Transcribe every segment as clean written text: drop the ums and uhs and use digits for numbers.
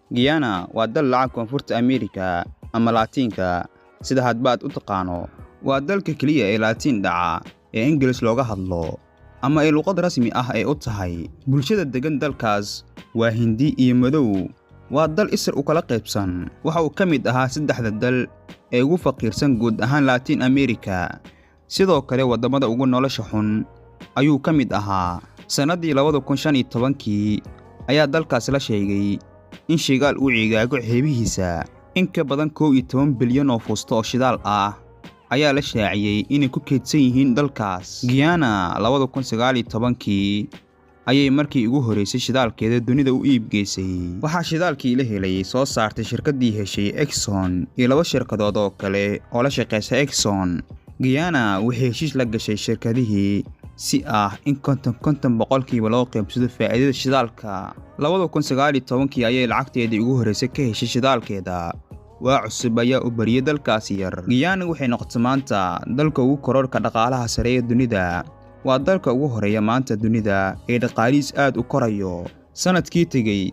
Guyana waa dal lacag Koonfurta Ameerika ama Laatiinka sida hadbaad u taqaano. Waa dalka kaliya ee Laatiin dhaca ee Ingiriis looga hadlo ama ay luqad rasmi ah ay u tahay. Bulshada degan dalkaas waa Hindi iyo Madow. Waa dal isir u kala qaybsan. Waxa uu ka mid ahaa saddexda dal ee ugu faqiirsan guud ahaan Laatiin Ameerika. Sidoo kale wadamada ugu nolosha xun ayuu ka mid ahaa. Sanadii 2015 ayaa dalkaas la sheegay in shidaal uu cigaago xeebihiisa in ka badan 11 bilyan oo fuusto oo shidaal ah ayaa la shaaciyay inay ku keedsan yihiin dalkaas. Guyana 2019 ayay markii ugu horeysay shidaalkeeda dunida u iibgeysay. Waxaa shidaalkii la helay soo saartay shirkadii heshay Exxon iyo laba shirkadood oo kale oo la shaqeysa Exxon. Guyana waxay heshiis la gashay shirkadihii si ah in 50% loo qaybsado faa'iidada shidaalka. 2019 ayay lacagteedii ugu horeysay ka heshay shidaalkeeda. Waa cusub ayaa u bariyay dalkaas yar. Guyana waxay noqotay maanta dalka ugu kororka dhaqaalaha sare ee dunida. Waa dalka ugu horeeya maanta dunida ee dhaqaalihiis aad u korayo. Sanadkii tagay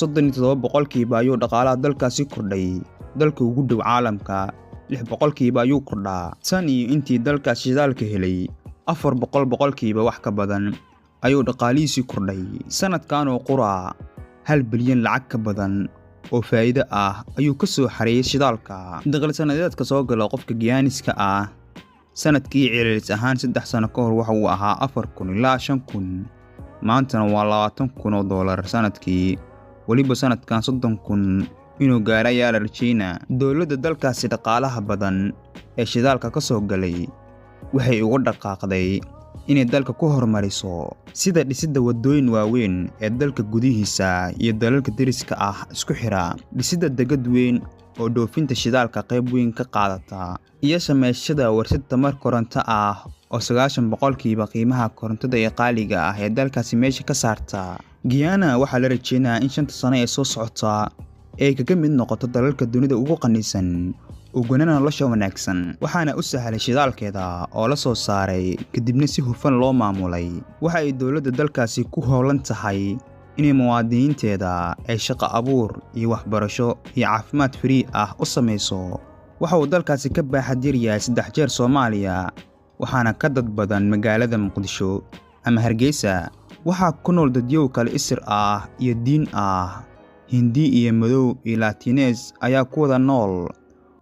37% ayuu dhaqaalaha dalkaasi kordhay. Dalka ugu dhow caalamka 6% ayuu kordhaa. Tan iyo intii dalkaas shidaalka helay 400% wax ka badan ayuu dhaqaalihiisii kordhay. Sanadkan oo qura 1 bilyan lacag ka badan oo faa'iido ah ayuu ka soo xareeyay shidaalka. Dakhli sanadeedka soo gala qofka Guyaniska ah sanadkii celcelis ahaan 3 sano ka hor waxa uu ahaa 4,000 ilaa 5,000. maantana waa $20,000 sanadkii. waliba sanadkan 30,000 inuu gaaro ayaa la rajaynaa. Dowladda dalkaasi dhaqaalaha badan ee shidaalka ka soo galay waxay uga dhaqaaqday inay dalka ku horumariso sida dhisidda wadooyin waaweyn ee dalka gudihiisa iyo dalalka deriska ah isku xira, dhisidda degad weyn oo dhoofinta shidaalka qayb weyn ka qaadata, iyo sameeyashada warshad tamar koronto ah oo 90% qiimaha korontada ee qaaliga ah ee dalkaasi meesha ka saarta. Guyana waxaa la rajaynayaa in 5 sano ee soo socota ay kaga mid noqoto dalalka dunida ugu qanisan uguna nolosha wanaagsan. Waxaana u sahlay shidaalkeeda oo la soo saaray kadibna si hufan loo maamulay. Waxa ay dowladda dalkaasi ku howlan tahay inay muwaadiniinteeda ay shaqo abuur iyo waxbarasho iyo caafimaad free ah u samayso. Waxa uu dalkaasi ka baaxad yar yahay 3 jeer Soomaaliya, waxaana ka dad badan magaalada Muqdisho ama Hargeysa. Waxaa ku nool dadyow kale isir ah iyo diin ah. Hindi iyo Madow iyo Laatiines ayaa ku wada nool.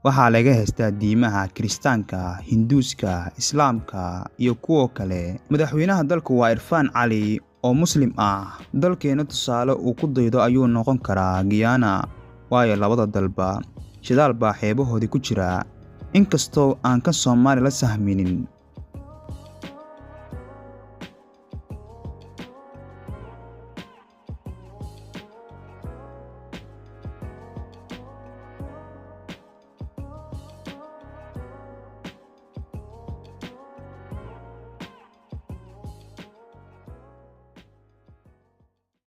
Waxaa laga haystaa diimaha Kiristaanka, Hinduuska, Islaamka iyo kuwa kale. Madaxweynaha dalku waa Irfaan Cali oo Muslim ah. Dalkeena tusaale uu ku daydo ayuu noqon karaa Guyana, waayo labada dalba shidaal baa xeebahoodii ku jira. Inkastoo aan ka Soomaali la sahminin